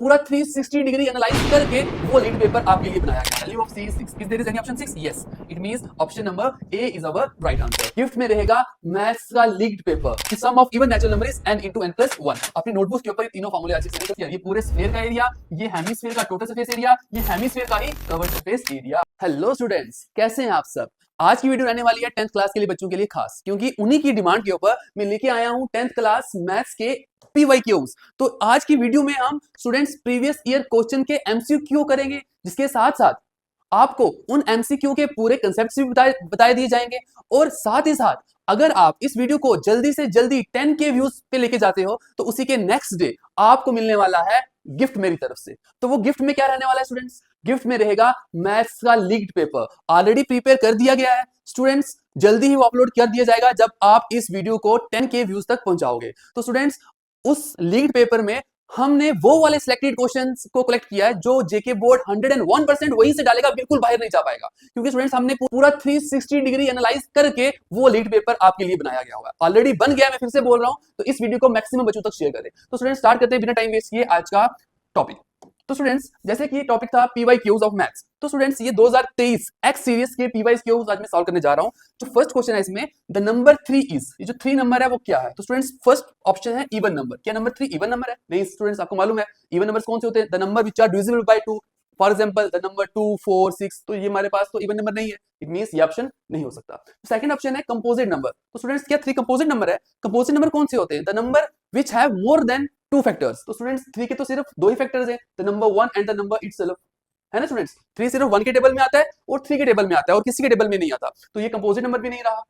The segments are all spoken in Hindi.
पूरा 360 डिग्री एनालाइज करके वो लीड पेपर आपके लिए बनाया गया। Value of C is 6। Is there is any option 6? Yes, it means option number A is our right answer. Gift में रहेगा मैथ्स का lead paper. The sum of even natural number is n into n plus 1। अपनी नोटबुक के ऊपर ये तीनों फार्मूले अच्छे से लिखिए। ये पूरे स्फीयर का एरिया, ये हेमिस्फीयर का टोटल सरफेस एरिया, ये हेमिस्फीयर का ही cover surface area. Hello students, कैसे हैं आप सब? आज की वीडियो रहने वाली है 10th क्लास के लिए बच्चों के लिए खास, क्योंकि उन्हीं की डिमांड के ऊपर मैं लेके आया हूं 10th क्लास मैथ्स के PYQs। तो आज की वीडियो में हम स्टूडेंट्स प्रीवियस ईयर क्वेश्चन के MCQ करेंगे, जिसके साथ साथ आपको उन MCQ के पूरे कंसेप्ट्स भी बताए दिए जाएंगे। और साथ ही साथ अगर आप इस वीडियो को जल्दी से जल्दी 10K व्यूज पे लेके जाते हो तो उसी के नेक्स्ट डे आपको मिलने वाला है गिफ्ट मेरी तरफ से। तो वो गिफ्ट में क्या रहने वाला है स्टूडेंट्स? गिफ्ट में रहेगा मैथ्स का लीक्ड पेपर। ऑलरेडी प्रिपेयर कर दिया गया है स्टूडेंट्स, जल्दी ही वो अपलोड कर दिया जाएगा जब आप इस वीडियो को 10K व्यूज तक पहुंचाओगे। तो स्टूडेंट्स, उस लीक्ड पेपर में हमने वो वाले सिलेक्टेड क्वेश्चंस को कलेक्ट किया है जो जेके बोर्ड 101% वहीं से डालेगा, बिल्कुल बाहर नहीं जा पाएगा। क्योंकि स्टूडेंट्स, हमने पूरा 360 डिग्री एनालाइज करके वो लीड पेपर आपके लिए बनाया गया होगा। ऑलरेडी बन गया, मैं फिर से बोल रहा हूं, तो इस वीडियो को मैक्सिमम बच्चों तक शेयर करें। तो स्टूडेंट्स, स्टार्ट करते हैं बिना टाइम वेस्ट किए आज का टॉपिक। तो स्टूडेंट्स, जैसे कि टॉपिक था PYQs ऑफ मैथ्स, तो स्टूडेंट्स ये 2023 एक्स सीरीज के PYQs आज मैं सॉल्व करने जा रहा हूं। जो फर्स्ट क्वेश्चन है इसमें, द नंबर 3 इज, ये जो 3 नंबर है वो क्या है? तो स्टूडेंट्स, फर्स्ट ऑप्शन है इवन नंबर। क्या नंबर 3 इवन नंबर है? नहीं स्टूडेंट्स, आपको मालूम है इवन नंबर्स कौन से होते हैं? The number which are divisible by 2। For example the number 2, 4, 6। तो ये हमारे पास तो इवन नंबर नहीं है, इट मींस ये ऑप्शन नहीं हो सकता। सेकंड ऑप्शन है कंपोजिट नंबर। तो स्टूडेंट्स, क्या 3 कंपोजिट नंबर है? कंपोजिट नंबर कौन से होते हैं? The number which have more than 2 factors. तो स्टूडेंट्स, 3 के तो सिर्फ 2 ही फैक्टर्स हैं, the number 1 and the number itself, है ना स्टूडेंट्स? 3 सिर्फ 1 के टेबल में आता है और 3 के टेबल में आता है और किसी के टेबल में नहीं आता, तो ये कंपोजिट नंबर भी नहीं रहा।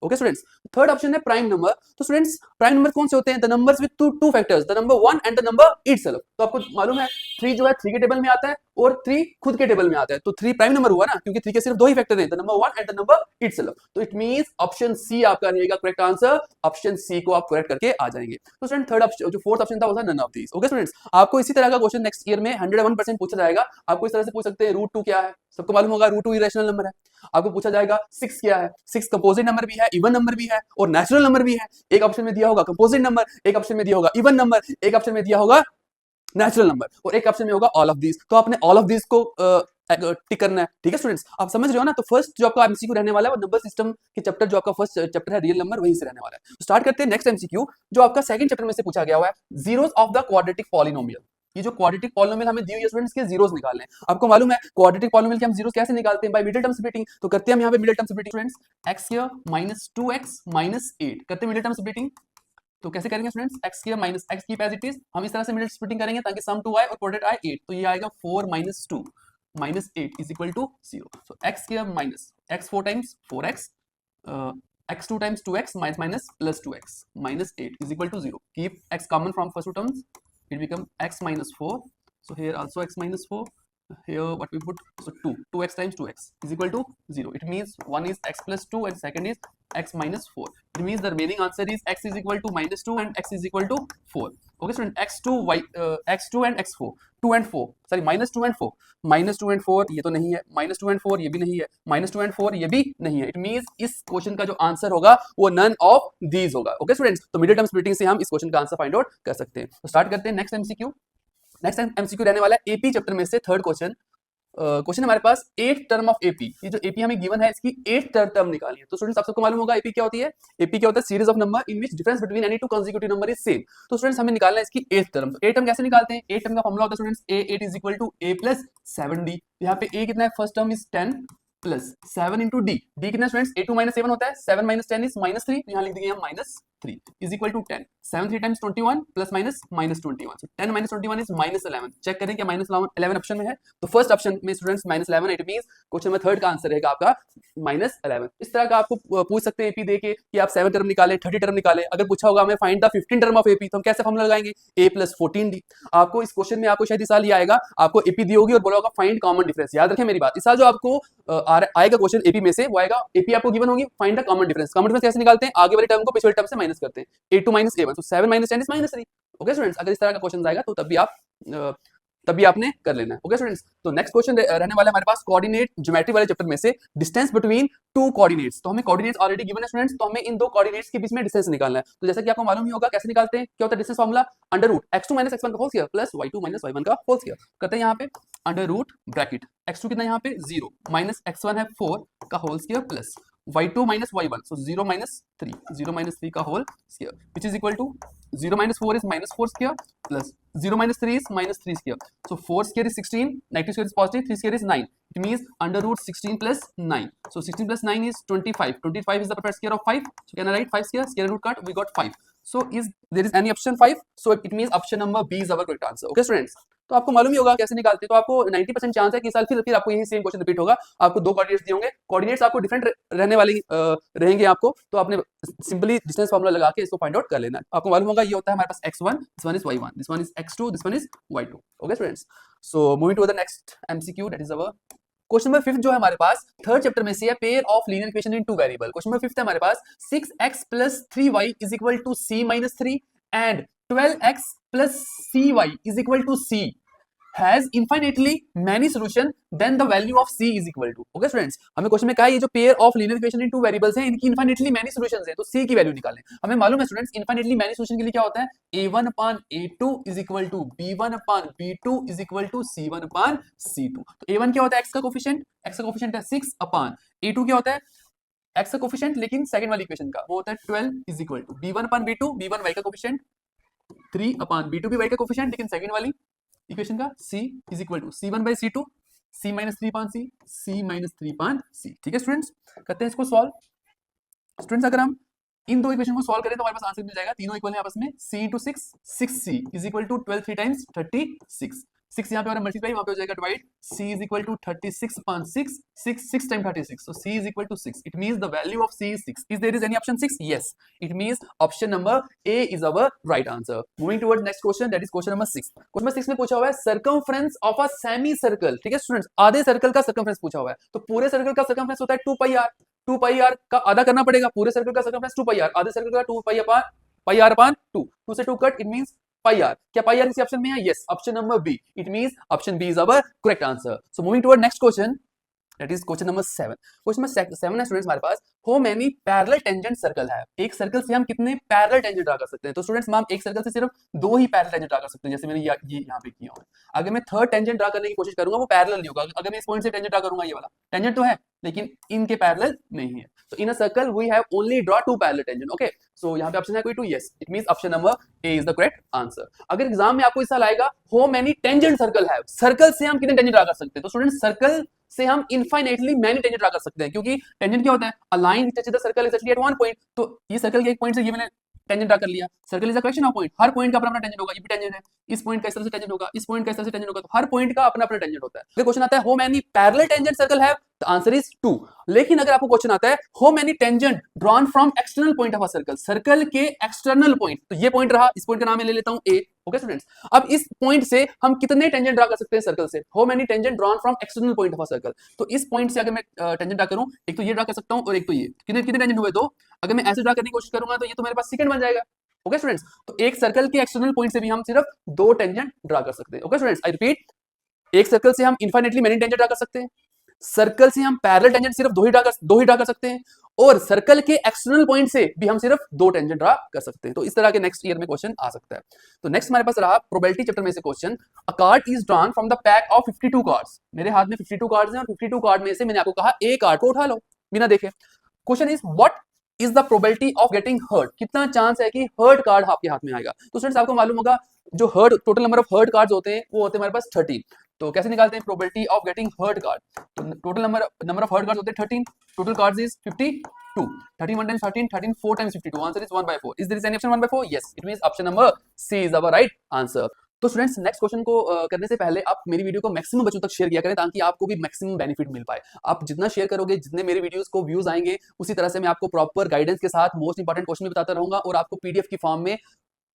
ओके स्टूडेंट्स, थर्ड ऑप्शन है प्राइम नंबर। तो स्टूडेंट्स, प्राइम नंबर कौन से होते हैं? The numbers with two factors, the number 1 and the number itself. तो आपको मालूम है 3 जो है 3 के टेबल में आता है और 3 खुद के टेबल में आता है, तो 3 प्राइम नंबर हुआ ना, क्योंकि 3 के सिर्फ 2 ही फैक्टर हैं, the number 1 and the number itself. तो इट मींस ऑप्शन सी आपका रहेगा करेक्ट आंसर। ऑप्शन सी को आप करेक्ट करके आ जाएंगे। तो स्टूडेंट, थर्ड ऑप्शन, जो फोर्थ ऑप्शन था वो था none of these. Okay students, आपको इसी तरह का क्वेश्चन नेक्स्ट ईयर में 101% पूछा जाएगा। आपको इस तरह से पूछ सकते हैं √2 क्या है? सबको मालूम होगा √2 इरेशनल नंबर है। आपको पूछा जाएगा 6 क्या है? 6 कंपोजिट नंबर भी है, इवन नंबर भी है और नेचुरल नंबर भी है। एक ऑप्शन में दिया होगा कंपोजिट नंबर, एक ऑप्शन में दिया होगा इवन नंबर, एक ऑप्शन में दिया होगा नेचुरल नंबर और एक ऑप्शन में होगा ऑल ऑफ दीस। तो आपने ऑल ऑफ दीस को टिक करना है। ठीक है स्टूडेंट्स, आप समझ रहे हो ना? तो फर्स्ट जो आपका एमसीक्यू रहने वाला है वो नंबर सिस्टम के चैप्टर, जो आपका फर्स्ट चैप्टर है रियल नंबर, वहीं से रहने वाला है। तो स्टार्ट करते हैं नेक्स्ट एमसीक्यू, जो आपका सेकंड चैप्टर में से पूछा गया हुआ है, zeros of the quadratic polynomial. ये जो क्वाड्रेटिक पॉलिनोमियल हमें दी हुई है स्टूडेंट्स, के जीरोस निकालने हैं। आपको मालूम है क्वाड्रेटिक पॉलिनोमियल के हम जीरोस कैसे निकालते हैं? By middle term splitting. तो करते हैं हम यहाँ पे middle term splitting students, x square minus 2x minus 8 करते हैं मिडिल टर्म स्प्लिटिंग। तो कैसे करेंगे students? x square minus x keep as it is, हम इस तरह से मिडिल स्प्लिटिंग करेंगे ताकि सम 2 आए और प्रोडक्ट आए 8। तो ये आएगा 4 minus 2 minus 8 is equal to 0। So x square minus x 4 times 4x, x 2 times 2x minus minus plus 2x minus 8 is equal to 0. Keep x common from first two terms, it become x minus 4. So here also x minus 4. Here what we put? So 2x times 2x is equal to 0. It means one is x plus 2 and second is x minus 4. It means the remaining answer is x is equal to minus 2 and x is equal to 4. Okay student, x2 and x4, 2 and 4, sorry minus 2 and 4, minus 2 and 4 ये तो नहीं है, minus 2 and 4 ये भी नहीं है, minus 2 and 4 ये भी नहीं है। It means इस क्वेश्चन का जो आंसर होगा वो none of these होगा। ओके स्टूडेंट्स, तो मिडिल टर्म स्प्लिटिंग से हम इस क्वेश्चन का आंसर फाइंड आउट कर सकते हैं। तो स्टार्ट करते हैं नेक्स्ट एमसीक्यू। नेक्स्ट एमसीक्यू रहने वाला है एपी चैप्टर में से थर्ड क्वेश्चन। क्वेश्चन हमारे पास 8 टर्म ऑफ एपी। ये जो एपी हमें गिवन है इसकी 8 टर्म निकालनी है। तो स्टूडेंट्स, आप सबको मालूम होगा एपी क्या होती है? एपी क्या होता है? Series of number in which difference between any two consecutive number is same. तो स्टूडेंट्स, हमें निकालना है इसकी 8 टर्म। तो 8 टर्म कैसे निकालते हैं? 8 टर्म का फॉर्मूला होता है students a8 is equal to a plus 7d। यहाँ पे a कितना है? First term is 10 plus 7 into D. D कितना स्टूडेंट्स? a2 माइनस 7 होता है, 7 माइनस 10 इज माइनस 3, यहाँ लिख देंगे हम minus 3 is equal to 10। 7 3 times 21 plus minus minus 21। So 10 minus 21 is minus 11। Check करें क्या माइनस 11 ऑप्शन में है? तो फर्स्ट ऑप्शन में students minus 11, it means question में थर्ड का आंसर रहेगा आपका माइनस 11। इस तरह का आपको पूछ सकते हैं एपी देके कि आप 7 टर्म निकाले, 30 टर्म निकाले। अगर पूछा होगा हमें find the 15 term of AP, तो हम कैसे फॉर्मूला लगाएंगे? a plus 14d। आपको इस क्वेश्चन में आपको शायद इस साल ये आएगा, आपको एपी दी होगी और बोला होगा फाइंड कॉमन डिफरेंस। याद रखें मेरी बात, इस साल जो आपको आएगा क्वेश्चन एपी में से, वो आएगा एपी आपको गिवन होगी, find the common difference. Common difference कैसे निकालते हैं? आगे वाले टर्म को पिछले टर्म से माइनस करते हैं, a2 minus a1। So 7 minus 10 is minus 3. Okay students, अगर इस तरह का क्वेश्चन आएगा तो तब भी आप तभी आपने कर लेना है। ओके स्टूडेंट्स, तो नेक्स्ट क्वेश्चन रहने वाला है हमारे पास कोऑर्डिनेट ज्योमेट्री वाले चैप्टर में से डिस्टेंस बिटवीन टू कोऑर्डिनेट्स। तो हमें कोऑर्डिनेट्स ऑलरेडी गिवन है स्टूडेंट्स, तो हमें इन दो कोऑर्डिनेट्स के बीच में डिस्टेंस निकालना है। तो जैसा कि आपको मालूम ही होगा कैसे निकालते हैं, क्या होता है distance formula, under root x2 minus x1 का whole square plus y2 minus y1 का होल स्क्वायर। करते हैं यहाँ पे अंडर रूट ब्रैकेट x2 कितना यहाँ पे 0 माइनस x1 है 4 का whole square plus y2 minus y1, so 0 minus 3 का whole square which is equal to 0 minus 4 is minus 4 square plus 0 minus 3 is minus 3 square. So 4 square is 16, negative square is positive, 3 square is 9. It means under root 16 plus 9. So 16 plus 9 is 25. 25 is the perfect square of 5. So can I write 5 square? Square root cut, we got 5. So is there is any option 5? So it means option number B is our correct answer. Okay students? तो आपको मालूम ही होगा कैसे निकालते हैं। तो आपको 90% चांस है कि इस साल फिर आपको यही सेम क्वेश्चन रिपीट होगा। आपको दो कोऑर्डिनेट्स दिए होंगे, कोऑर्डिनेट्स आपको डिफरेंट रहने वाले रहेंगे आपको, तो आपने सिंपली डिस्टेंस फार्मूला लगा के इसको फाइंड आउट कर लेना है। आपको मालूम होगा ये होता है हमारे पास x1, this one is y1, this one is x2, this one is y2। Okay students, so moving to the next MCQ, that is our question number 5 जो है हमारे पास थर्ड चैप्टर में से है pair of linear equation in two variable. Question number 5 है हमारे पास 6x plus 3y is equal to c minus 3 and 12x plus cy is equal to c has infinitely many solution then the value of c is equal to। Okay students, हमें क्वेश्चन में कहा है ये जो pair of linear equation in two variables हैं इनकी इनफाइनेटली मैनी सॉल्यूशंस हैं, तो c की वैल्यू निकालें। हमें मालूम है स्टूडेंट्स इनफाइनेटली मैनी सॉल्यूशन के लिए क्या होता है, a1 upon a2 is equal to b1 upon b2 is equal to c1 upon c2। तो a1 क्या होता है, x का कोफिशिएंट है 6 upon a2 क्या होता है x का कोफिशिएंट लेकिन सेकंड वाली इक्वेशन का वो होता है 12 is equal to b1 upon b2, b1 y का कोफिशिएंट 3 upon b2 भी y का कोफिशिएंट लेकिन सेकंड वाली इक्वेशन का c is equal to c1 by c2, c minus 3 upon c, c minus 3 upon c। ठीक है स्टूडेंट्स, करते हैं इसको सॉल्व। स्टूडेंट्स अगर हम इन दो इक्वेशन को सॉल्व करें तो हमारे पास आंसर मिल जाएगा, तीनों इक्वल है आपस में, c into 6 6c is equal to 12 3 times 36। 6 यहाँ पे और मल्टीप्लाई वहां पे हो जाएगा divide, c is equal to 36 upon 6, 6 times 36, so c is equal to 6। It means the value of c is 6। Is there is any option 6? Yes, it means option number A is our right answer। Moving towards next question, that is question number 6। Question number 6 में पूछा हुआ है circumference of a semi circle। ठीक है स्टूडेंट्स, आधे सर्कल का सर्कमफ्रेंस पूछा हुआ है, तो पूरे सर्कल का सर्कमफ्रेंस होता है 2 pi r, 2 pi r का आधा करना पड़ेगा, पूरे सर्कल का सर्कमफ्रेंस 2 pi r, आधे सर्कल का 2 pi r upon 2, 2 से 2 cut, it means pi r। क्या pi r इसी ऑप्शन में है? Yes, option number B, it means option B is our correct answer. So moving toward next question, that is question number 7। Question number 7 है स्टूडेंट्स हमारे पास, how many parallel tangent circle है। एक सर्कल से हम कितने पैरेलल टेंजेंट ड्रा कर सकते हैं? तो स्टूडेंट्स हम एक सर्कल से सिर्फ 2 ही पैरेलल टेंजेंट ड्रा कर सकते हैं, जैसे मैंने ये यहाँ पे किया है। अगर मैं थर्ड टेंजेंट ड्रा करने की कोशिश करूंगा वो पैरेलल नहीं होगा। अगर मैं इस पॉइंट से टेंजेंट ड्रा करूंगा, ये वाला टेंजेंट तो है लेकिन इनके पैरेलल नहीं है, तो in a circle we have only draw 2 parallel tangent. Okay, so यहाँ पे ऑप्शन है कोई 2, yes, it means option number A is the correct answer. अगर एग्जाम में आपको इस साल आएगा हाउ मेनी टेंजेंट सर्कल है, सर्कल से हम कितने टेंजेंट ड्रा कर सकते हैं, तो स्टूडेंट सर्कल से हम इनफाइनाइटली मैनी टेंजेंट ड्रा कर सकते हैं, क्योंकि टेंजेंट क्या होता है, a line touches the circle exactly at one point. तो ये सर्कल के एक पॉइंट से ये मैंने टेंजेंट ड्रा कर लिया, circle is a collection of point, her point का अपना अपना टेंजेंट होगा, ये भी टेंजेंट है, इस पॉइंट का इस तरह से टेंजेंट होगा, इस पॉइंट का इस तरह से टेंजेंट होगा, तो हर पॉइंट का अपना अपना टेंजेंट होता है। अगर क्वेश्चन आता है how many parallel tangent circle है, तो आंसर इज 2। लेकिन अगर आपको क्वेश्चन आता है how many tangent drawn from external point of a circle, circle के एक्सटर्नल पॉइंट, तो ये पॉइंट रहा, इस पॉइंट का नाम मैं ले लेता हूं ए। ओके स्टूडेंट्स, अब इस पॉइंट से हम कितने टेंजेंट ड्रा कर सकते हैं सर्कल से, how many tangent drawn from external point of a circle. तो इस पॉइंट से अगर मैं टेंजेंट ड्रा करूं, एक तो ये ड्रा कर सकता हूं और एक तो ये, कितने कितने टेंजेंट हुए, तो अगर मैं ऐसे ड्रा करने की कोशिश करूंगा तो ये तो मेरे पास सेकंड बन जाएगा। ओके स्टूडेंट्स, तो एक सर्कल के एक्सटर्नल पॉइंट से भी हम सिर्फ 2 टेंजेंट ड्रा कर सकते हैं। ओके स्टूडेंट्स, आई रिपीट, एक सर्कल से हम इनफाइनाइटली मेनी टेंजेंट ड्रा कर सकते हैं, सर्कल से हम पैरेलल टेंजेंट सिर्फ 2 ही ड्रा कर सकते हैं, और सर्कल के एक्सटर्नल पॉइंट से भी हम सिर्फ 2 टेंजेंट ड्रा कर सकते हैं। तो इस तरह के नेक्स्ट ईयर में क्वेश्चन आ सकता है। तो नेक्स्ट हमारे पास रहा प्रोबेबिलिटी चैप्टर में से question, a card is drawn from the pack of 52 cards. मेरे हाथ में 52 कार्ड्स हैं और 52 कार्ड में से मैंने आपको कहा एक कार्ड को उठा लो बिना देखे। Question is what is the probability of getting heart, कितना चांस है कि हर्ट कार्ड आपके हाथ में आएगा। तो स्टूडेंट्स आपको मालूम होगा जो heart total number of heart cards होते हैं वो होते हैं हमारे पास 13। तो कैसे निकालते हैं probability of getting heart card, तो total number of heart cards होते हैं 13, total cards is 52, 13 1 times 13, 13 4 times 52, answer is 1/4। Is there is any option 1/4? Yes, it means option number C is our right answer. तो स्टूडेंट्स नेक्स्ट क्वेश्चन को करने से पहले आप मेरी वीडियो को मैक्सिमम बच्चों तक शेयर किया करें, ताकि आपको भी मैक्सिमम बेनिफिट मिल पाए। आप जितना शेयर करोगे, जितने मेरे वीडियोस को व्यूज आएंगे, उसी तरह से मैं आपको प्रॉपर गाइडेंस के साथ मोस्ट इंपॉर्टेंट क्वेश्चन भी बताता रहूंगा, और आपको पीडीएफ की फॉर्म में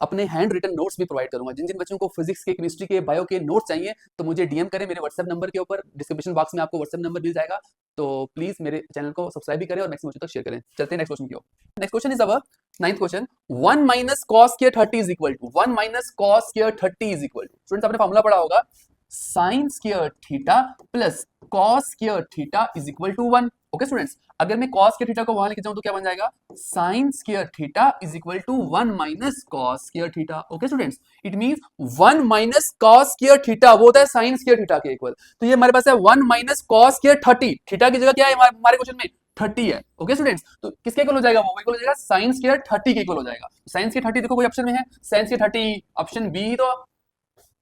अपने हैंड रिटन नोट्स भी प्रोवाइड करूंगा। जिन जिन बच्चों को फिजिक्स के, केमिस्ट्री के, बायो के नोट्स चाहिए तो मुझे डीएम करें मेरे व्हाट्सएप नंबर के ऊपर, डिस्क्रिप्शन बॉक्स में आपको व्हाट्सएप नंबर मिल जाएगा। तो प्लीज मेरे चैनल को सब्सक्राइब भी करें और मैक्सिमम बच्चों तक शेयर करें। चलते हैं नेक्स्ट क्वेश्चन की ओर। Next question is our 9th question, 1 minus cos square 30 is equal to 1 minus cos square 30 is equal to, students आपने फार्मूला पढ़ा होगा sine square theta plus cos square theta is equal to 1। Okay students, अगर मैं कॉस स्क्वायर थीटा को वहां लेके जाऊं तो क्या बन जाएगा, sine square theta is equal to 1 minus cos square theta. Okay students, it means 1 minus cos square theta वो होता है साइन स्क्वायर थीटा के इक्वल। तो ये हमारे पास है 1 माइनस कॉस स्क्वायर 30। थीटा की जगह क्या है हमारे क्वेश्चन में, 30 है। ओके स्टूडेंट्स, तो किसके इक्वल हो जाएगा, वो इक्वल हो जाएगा साइन स्क्वायर 30 के इक्वल हो जाएगा। साइन स्क्वायर 30 देखो कोई ऑप्शन में है, साइन स्क्वायर 30 ऑप्शन बी तो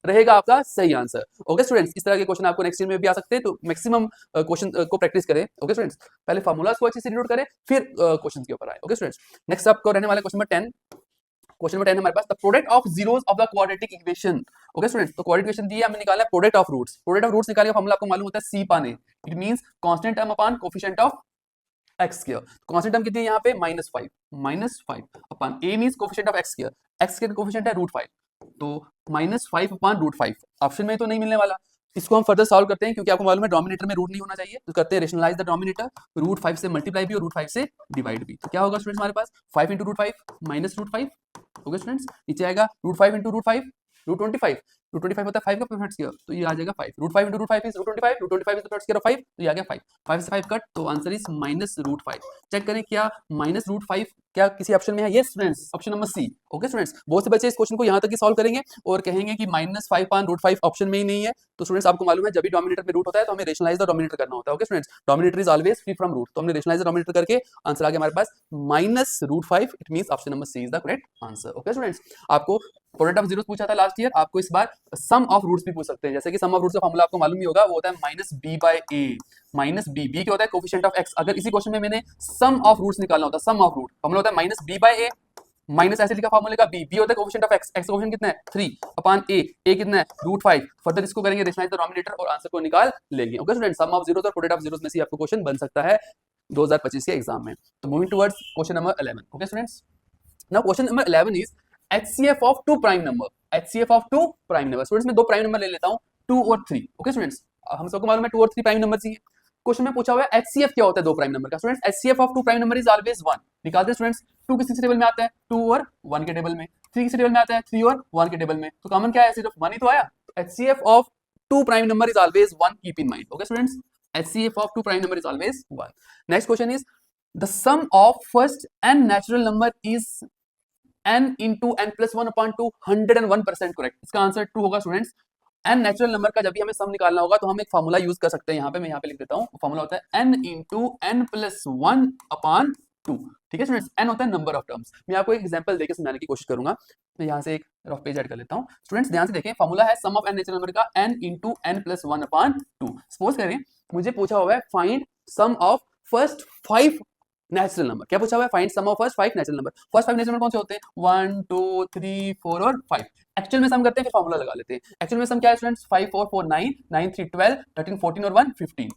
रहेगा आपका सही आंसर। ओके स्टूडेंट्स, इस तरह के क्वेश्चन आपको नेक्स्ट ईयर में भी आ सकते हैं, तो मैक्सिमम क्वेश्चन को प्रैक्टिस करें। ओके स्टूडेंट्स, पहले फार्मूलाज को अच्छे से रीड करें, फिर क्वेश्चन के ऊपर आए। ओके स्टूडेंट्स, नेक्स्ट आपको रहने वाला क्वेश्चन नंबर 10। क्वेश्चन नंबर 10 हमारे पास, the product of zeros of the quadratic equation. Okay students, तो क्वाड्रेटिक इक्वेशन दी है, हमने निकाला है product of roots. Product of roots निकालने का फार्मूला आपको मालूम होता है C upon A, it means constant term upon coefficient of X square. Constant term कितनी है यहाँ पे, -5 upon A means coefficient of X square, X square का कोएफिशिएंट है √5, तो -5 अपॉन √5 ऑप्शन में तो नहीं मिलने वाला। इसको हम फर्दर सॉल्व करते हैं, क्योंकि आपको मालूम है डोमिनेटर में रूट नहीं होना चाहिए, तो करते हैं रेशनलाइज द डोमिनेटर, √5 से मल्टीप्लाई भी और √5 से डिवाइड भी। तो क्या होगा स्टूडेंट्स हमारे पास, 5 इंटू √5 माइनस √5। ओके स्टूडेंट्स, नीचे आएगा √5 इंटू √5 √25, √25 होता है 5 का प्रोडक्ट स्क्वायर, तो ये आ जाएगा 5। √5 into √5 is √25, √25 is the product square of 5, तो ये आ गया 5। 5 से 5 कट, तो आंसर इज -√5। चेक करें क्या -√5 क्या किसी ऑप्शन में है, yes students, option number C. Okay students, बहुत से बच्चे इस क्वेश्चन को यहाँ तक ही सॉल्व करेंगे और कहेंगे कि -5 पान √5 ऑप्शन में ही नहीं है। तो स्टूडेंट्स आपको मालूम है, जब भी डोमिनेटर में रूट होता है तो हमें रेशनलाइज द डोमिनेटर करना होता है। Okay students, dominator is always free from root, तो हमने रेशनलाइज द डोमिनेटर करके आंसर आ गया हमारे पास -√5, it means option number C is the correct answer. Okay students, आपको प्रोडक्ट ऑफ जीरोस पूछा था लास्ट ईयर, आपको इस बार सम ऑफ रूट्स भी पूछ सकते हैं। जैसे कि सम ऑफ रूट्स का फार्मूला आपको मालूम ही होगा, वो होता है -b/a। -b क्या होता है, कोएफिशिएंट ऑफ x। अगर इसी क्वेश्चन में मैंने सम ऑफ रूट्स निकालना होता, सम ऑफ रूट फार्मूला होता है -b/a, माइनस ऐसे लिखा फार्मूले का b होता है कोएफिशिएंट ऑफ x, x का कोएफिशिएंट कितना है 3 अपॉन a कितना है √5। फर्दर इसको करेंगे रेशनलाइज द डोमिनेटर और आंसर को निकाल लेंगे। Okay student, sum of zeros और प्रोडक्ट ऑफ जीरोस में से आपको क्वेश्चन बन सकता है 2025 के एग्जाम में। तो moving towards question number 11। Okay students, now question number 11 is HCF of two prime number. HCF of two prime number, students मैं दो प्राइम नंबर ले लेता हूं, 2 और 3। ओके स्टूडेंट्स, हम सबको मालूम है 2 और 3 प्राइम नंबर चाहिए। क्वेश्चन में पूछा हुआ है HCF क्या होता है दो प्राइम नंबर का। Students HCF of two prime number is always 1। निकालते हैं स्टूडेंट्स, 2 किस टेबल में आता है, 2 और 1 के टेबल में, 3 किस टेबल में आता है, 3 और 1 के टेबल में, तो कॉमन क्या है, सिर्फ 1 ही तो आया। HCF of two prime number is always 1, keep in mind. Okay students, HCF of two prime number is always 1। Next question is the sum of first n natural number is n into n plus 1 upon 2, 101% correct. इसका आंसर 2 होगा स्टूडेंट्स। n नेचुरल नंबर का जब भी हमें सम निकालना होगा तो हम एक फार्मूला यूज कर सकते हैं। यहाँ पे मैं यहाँ पे लिख देता हूँ, फार्मूला होता है n into n plus 1 upon 2। ठीक है स्टूडेंट्स, n होता है नंबर ऑफ टर्म्स। मैं आपको एक एग्जांपल देके समझाने की कोशिश करूंगा। मैं यहाँ से एक रफ पेज ऐड कर लेता हूँ। स्टूडेंट्स ध्यान से देखें, फार्मूला है sum of n natural number का n into n plus 1 upon 2। Suppose करें मुझे पूछा हुआ है find sum of first 5 natural number. क्या पूछा हुआ है, find sum of first 5 natural number. First 5 natural number कौन से होते हैं, 1 2 3 4 और 5। एक्चुअल में सम करते हैं, फिर फार्मूला लगा लेते हैं। एक्चुअल में सम क्या है स्टूडेंट्स, 5 4 4 9 9 3 12 13 14 और 1 15।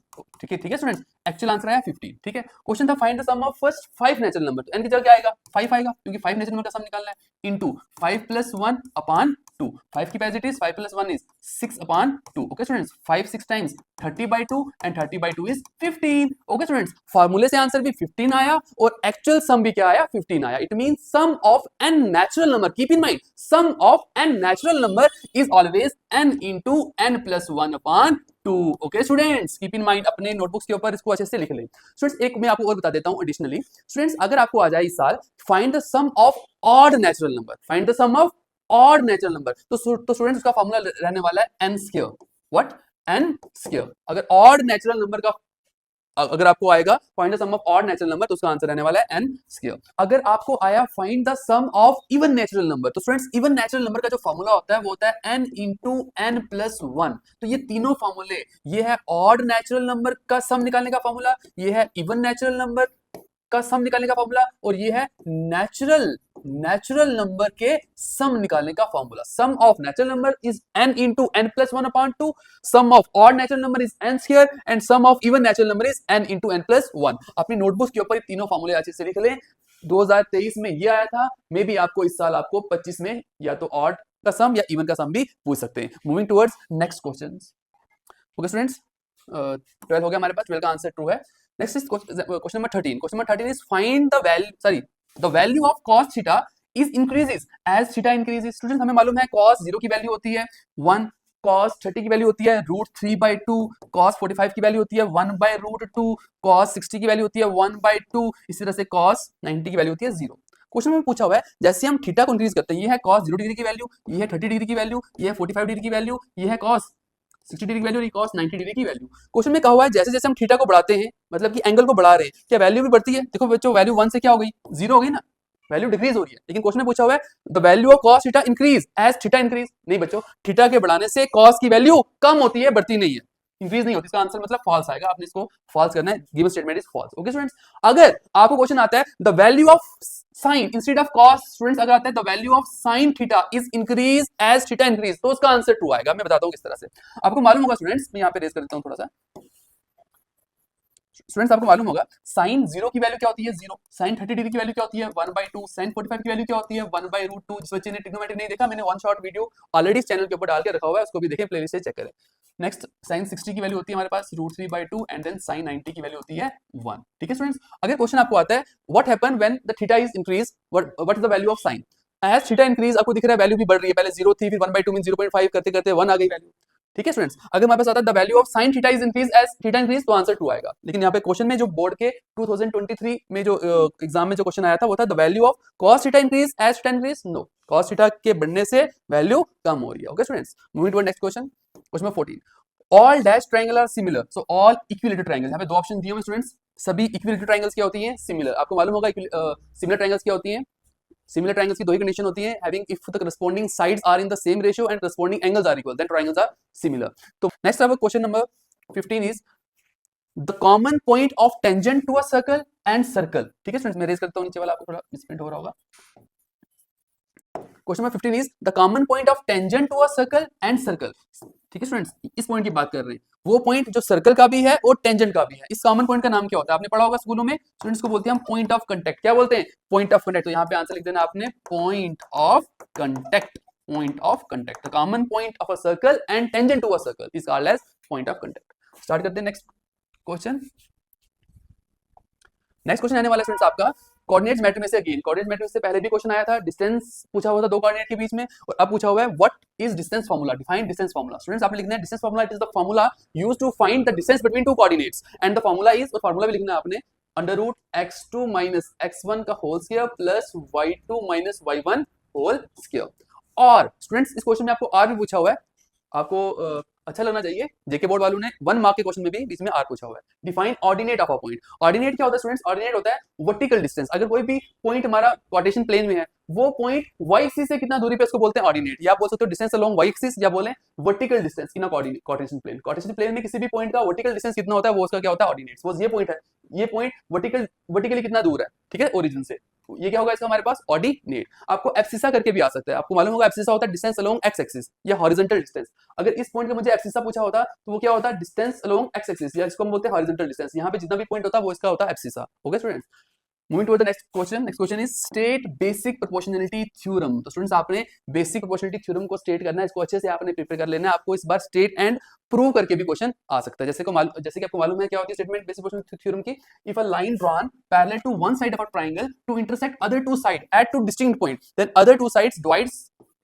ठीक है स्टूडेंट्स, एक्चुअल आंसर आया 15। ठीक है, क्वेश्चन था find the sum of first 5 natural number. तो n की जगह क्या आएगा, 5 आएगा, क्योंकि 5 नेचुरल नंबर का सम निकालना है, इनटू 5 + 1 अपॉन 2। 5 की पैसिटी is 5 + 1 is 6 upon 2। Okay students, 5 6 times 30/2 and 30/2 is 15। Okay students, फार्मूले से आंसर भी 15 आया और एक्चुअल सम भी क्या आया, 15 आया। It means sum of n natural number, keep in mind, sum of n natural number is always n into n plus 1 upon 2। Okay students, keep in mind, अपने नोटबुक्स के ऊपर इसको अच्छे से लिख लें। स्टूडेंट्स एक मैं आपको और बता देता हूं एडिशनली। स्टूडेंट्स अगर आपको आ जाए इस साल find the sum of odd natural number, find the sum of odd natural number, तो स्टूडेंट्स उसका फार्मूला रहने वाला है n square. What, n square. अगर ऑड नेचुरल नंबर का अगर आपको आएगा find the sum of odd natural number, तो उसका आंसर रहने वाला है n स्क्वायर। अगर आपको आया find the sum of even natural number, तो स्टूडेंट्स इवन नेचुरल नंबर का जो फार्मूला होता है वो होता है n into n plus 1। तो ये तीनों फार्मूले, ये है ऑड नेचुरल नंबर का सम निकालने का फार्मूला, ये है इवन नेचुरल नंबर का सम निकालने का फार्मूला, और ये है नेचुरल नंबर के सम निकालने का formula. Sum of natural number is n into n plus 1 upon 2, sum of odd natural number is n square and sum of even natural number is n into n plus 1। अपनी नोटबुक के ऊपर ये तीनों फार्मूले अच्छे से लिख लें। 2023 में ये आया था, मे बी आपको इस साल आपको 25 में या तो ऑड का सम या इवन का सम भी पूछ सकते हैं। Moving towards next questions. Okay students, 12 हो गया हमारे पास, 12 का आंसर ट्रू है। Next is question number 13। Question number 13 is find the value of cos theta is increases as theta increases. Students हमें मालूम है cos 0 की वैल्यू होती है 1, cos 30 की वैल्यू होती है √3/2, cos 45 की वैल्यू होती है 1/√2, cos 60 की वैल्यू होती है 1/2, इसी तरह से cos 90 की वैल्यू होती है 0। क्वेश्चन में पूछा हुआ है जैसे हम थीटा को इंक्रीज करते हैं, ये है cos 0 डिग्री की वैल्यू, ये है 30 डिग्री की वैल्यू, ये है 45 डिग्री की वैल्यू, ये है cos 60 डिग्री की वैल्यू, cos 90 डिग्री की वैल्यू। क्वेश्चन में कहा हुआ है जैसे जैसे हम थीटा को बढ़ाते हैं, मतलब कि एंगल को बढ़ा रहे हैं, क्या वैल्यू भी बढ़ती है? देखो बच्चों, वैल्यू 1 से क्या हो गई, 0 हो गई ना, वैल्यू डिक्रीज हो रही है। लेकिन क्वेश्चन में पूछा हुआ है the value of cos theta increase as theta increase. नहीं बच्चों, थीटा के बढ़ाने से cos की वैल्यू कम होती है, बढ़ती नहीं है, इंक्रीज नहीं होती। इसका आंसर मतलब फॉल्स आएगा, आपने इसको फॉल्स करना है। Given statement is false. Okay students, अगर आपको क्वेश्चन आता है the value of sine instead of cos, students अगर आता है the value of sine theta is increase as theta increase, तो उसका आंसर ट्रू आएगा। मैं बताता हूं किस तरह से। आपको मालूम होगा स्टूडेंट्स, मैं यहाँ पे रेज कर देता हूं थोड़ा सा। स्टूडेंट्स आपको मालूम होगा साइन 0 की वैल्यू क्या होती है, 0। साइन 30 डिग्री की वैल्यू क्या होती है, 1/2। साइन 45 की वैल्यू क्या होती है, 1/√2। जिस बच्चे ने ट्रिग्नोमेट्री नहीं देखा, मैंने वन शॉट वीडियो ऑलरेडी इस चैनल के ऊपर डाल के रखा हुआ है, उसको भी देखें, प्लेलिस्ट से चेक करें। नेक्स्ट, साइन 60 की वैल्यू होती है हमारे पास √3/2 एंड देन साइन 90 की वैल्यू होती है 1। ठीक है स्टूडेंट्स, अगर क्वेश्चन आपको आता है what happen when the theta is increase, what is the value of sine as theta increase, आपको दिख रहा है वैल्यू भी बढ़ रही है, पहले 0 थी, फिर 1/2 मीन 0.5 करते करते 1 आ गई वैल्यू। ठीक है स्टूडेंट्स, अगर हमारे पास आता है the value of sine theta is increase as theta increase, तो आंसर 2 आएगा। लेकिन यहाँ पे क्वेश्चन में जो बोर्ड के 2023 में जो एग्जाम में जो क्वेश्चन आया था वो था the value of cos theta increase as theta increase. No, cos theta के बढ़ने से वैल्यू कम हो रही है। Okay students, moving to next question. Question number 14, all dash triangle are similar, so all equilateral triangle. यहाँ पे दो ऑप्शन दिए हुए स्टूडेंट्स, सभी इक्विलेटरल ट्रायंगल्स क्या होती हैं, सिमिलर। आपको मालूम होगा सिमिलर ट्रायंगल्स क्या होती हैं, सिमिलर ट्रायंगल्स की दो ही कंडीशन होती है, having if the corresponding sides are in the same ratio and corresponding angles are equal, then triangles are similar. तो नेक्स्ट आपका question number 15 is the common point of tangent to a circle and circle. ठीक है स्टूडेंट्स, मैं रेज करता हूं नीचे वाला, आपको थोड़ा मिसप्रिंट हो रहा होगा। Question number 15 is the common point of tangent to a circle and circle. ठीक है स्टूडेंट्स, इस पॉइंट की बात कर रहे हैं, वो पॉइंट जो सर्कल का भी है और टेंजेंट का भी है। इस कॉमन पॉइंट का नाम क्या होता है, आपने पढ़ा होगा स्कूलों में, स्टूडेंट्स को बोलते हैं हम पॉइंट ऑफ कांटेक्ट। क्या बोलते हैं, पॉइंट ऑफ कांटेक्ट। तो यहाँ पे आंसर लिख देना आपने point of contact, point of contact. The common point of a circle and tangent to a circle is called as point of contact. Start करते हैं नेक्स्ट क्वेश्चन। नेक्स्ट क्वेश्चन आने वाला है स्टूडेंट्स आपका कोऑर्डिनेट्स मैट्रिक्स में से। अगेन कोऑर्डिनेट मैट्रिक्स से पहले भी क्वेश्चन आया था, डिस्टेंस पूछा हुआ था दो कोऑर्डिनेट के बीच में, और अब पूछा हुआ है what is distance formula, define distance formula. Students आपने लिखना है distance formula, it is the formula used to find the distance between two coordinates and the formula is, और फार्मूला भी लिखना है आपने √x2 माइनस x1 का whole square plus y2 minus y1 whole square. और स्टूडेंट्स इस क्वेश्चन में आपको आर भी पूछा हुआ है, आपको अच्छा लगना चाहिए, जेके बोर्ड वालों ने 1 मार्क के क्वेश्चन में भी बीच में आर पूछा हुआ है। Define ordinate of a point. Ordinate क्या होता है स्टूडेंट्स, ऑर्डिनेट होता है वर्टिकल डिस्टेंस। अगर कोई भी पॉइंट हमारा कार्टेशियन प्लेन में है, वो पॉइंट y एक्सिस से कितना दूरी पे उसको बोलते हैं ऑर्डिनेट, या आप बोल सकते हो डिस्टेंस अलोंग y एक्सिस, या बोले vertical distance in a cartesian plane. Cartesian plane में किसी भी पॉइंट का वर्टिकल डिस्टेंस कितना होता है, वो उसका क्या होता है, ऑर्डिनेट। सपोज ये पॉइंट है, ये पॉइंट वर्टिकली कितना दूर है, ठीक है, ओरिजिन से, ये क्या होगा इसका हमारे पास ऑर्डिनेट। आपको एब्सिसा करके भी आ सकता है, आपको मालूम होगा एब्सिसा होता है डिस्टेंस अलोंग एक्स एक्सिस या हॉरिजॉन्टल डिस्टेंस। अगर इस पॉइंट का मुझे एब्सिसा पूछा होता तो वो क्या होता है, डिस्टेंस अलोंग एक्स एक्सिस, या इसको हम बोलते हैं हॉरिजॉन्टल डिस्टेंस। यहाँ पे जितना भी पॉइंट होता है वो इसका होता है abscissa. Okay students, moving to the next question. Next question is state basic proportionality theorem. तो स्टूडेंट्स आपने बेसिक प्रोपोर्शनलिटी थ्योरम को स्टेट करना है, इसको अच्छे से आपने प्रिपेयर कर लेना है। आपको इस बार स्टेट एंड प्रूव करके भी क्वेश्चन आ सकता है। जैसे कि आपको मालूम है क्या होती है स्टेटमेंट बेसिक प्रोपोर्शनलिटी थ्योरम की, if a line drawn parallel to one side of a triangle to intersect other two side at two distinct point, then other two sides divides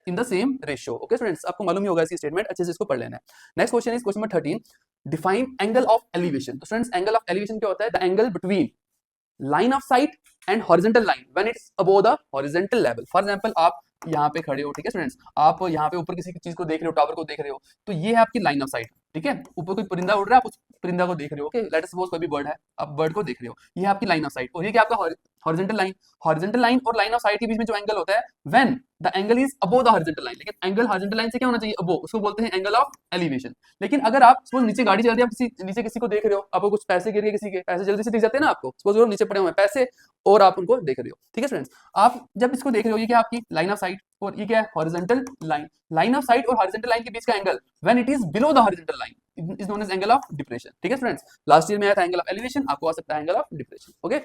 in the same ratio. Okay students, आपको मालूम ही होगा इसकी स्टेटमेंट, अच्छे से इसको पढ़ लेना है। Next question is question number 13, define angle of elevation. तो स्टूडेंट्स एंगल ऑफ एलिवेशन क्या होता है, the angle between line of site and horizontal line when it's above the horizontal level. For example आप यहाँ पे खड़े हो, ठीक है स्टूडेंट्स, आप यहाँ पे ऊपर किसी चीज को देख रहे हो, टावर को देख रहे हो, तो ये है आपकी लाइन ऑफ साइट। ठीक है, ऊपर कोई परिंदा उड़ रहा है, आप उस परिंदा को देख रहे हो। ओके, लेट अस सपोज कोई भी बर्ड है, आप बर्ड को देख रहे हो, ये है आपकी लाइन ऑफ साइट। और ये क्या आपका हॉरिजॉन्टल लाइन। हॉरिजॉन्टल लाइन और लाइन ऑफ साइट के बीच में जो एंगल होता है when the angle is above the horizontal line, लेकिन एंगल हॉरिजॉन्टल लाइन से क्या होना चाहिए, अबव, उसको बोलते हैं एंगल ऑफ एलिवेशन। लेकिन अगर आप सपोज नीचे गाड़ी चल रही है, आप नीचे किसी को देख रहे हो, आपको कुछ पैसे गिर गए, किसी के पैसे जल्दी से दिख जाते हैं ना आपको, सपोज वो नीचे पड़े हुए हैं पैसे और आप उनको देख रहे हो। ठीक है स्टूडेंट्स, आप जब इसको देख रहे हो, ये क्या आपकी लाइन ऑफ साइट और ये क्या है horizontal line. Line of sight और हॉरिजॉन्टल लाइन के बीच का angle when it is below the horizontal line is known as angle of depression. ठीक है स्टूडेंट्स, लास्ट ईयर में आया था एंगल ऑफ एलिवेशन, आपको आ सकता है angle of depression. Okay,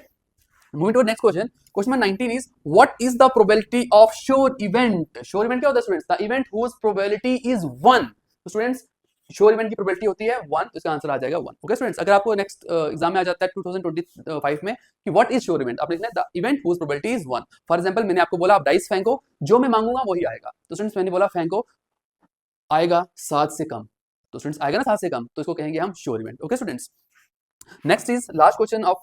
moving to next question. Question number 19 is what is the probability of sure event. Sure event क्या होता है students, the event whose probability is 1। तो स्टूडेंट्स श्योर इवेंट की प्रोबेबिलिटी होती है 1, तो इसका आंसर आ जाएगा 1। ओके स्टूडेंट्स, अगर आपको नेक्स्ट एग्जाम में आ जाता है 2025 में कि व्हाट इज श्योर इवेंट, आप लिखना है the event whose probability is 1। For example मैंने आपको बोला आप डाइस फेंको, जो मैं मांगूंगा वही आएगा। तो स्टूडेंट्स मैंने बोला फेंको, आएगा 7 से कम, तो स्टूडेंट्स आएगा ना 7 से कम, तो इसको कहेंगे हम sure event. Okay students, next is last question of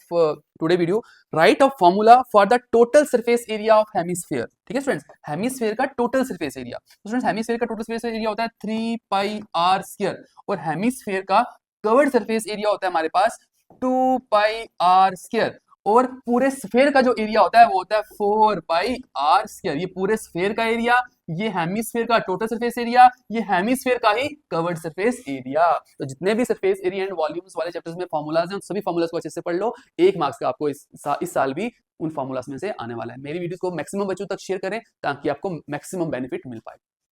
today video, right a formula for the total surface area of hemisphere. ठीक है स्टूडेंट्स, हेमिस्फीयर का टोटल सरफेस एरिया, तो स्टूडेंट्स हेमिस्फीयर का टोटल सरफेस एरिया होता है 3 पाई आर स्क्वायर, और हेमिस्फीयर का कवर्ड सरफेस एरिया होता है हमारे पास 2 पाई आर स्क्वायर, और पूरे स्फेयर का जो एरिया होता है वो होता है 4 पाई आर स्क्वायर। ये पूरे स्फेयर का एरिया, ये हेमिस्फीयर का टोटल सरफेस एरिया, ये हेमिस्फीयर का ही कवर्ड सरफेस एरिया। तो जितने भी सरफेस एरिया एंड वॉल्यूम्स वाले चैप्टर्स में फॉर्मूलाज हैं, उन सभी फॉर्मूलाज को अच्छे से पढ़ लो, 1 मार्क्स का आपको इस साल भी उन फॉर्मूलाज में से आने वाला है। मेरी वीडियोस को मैक्सिमम बच्चों तक शेयर करें ताकि आपको मैक्सिमम बेनिफिट मिल पाए।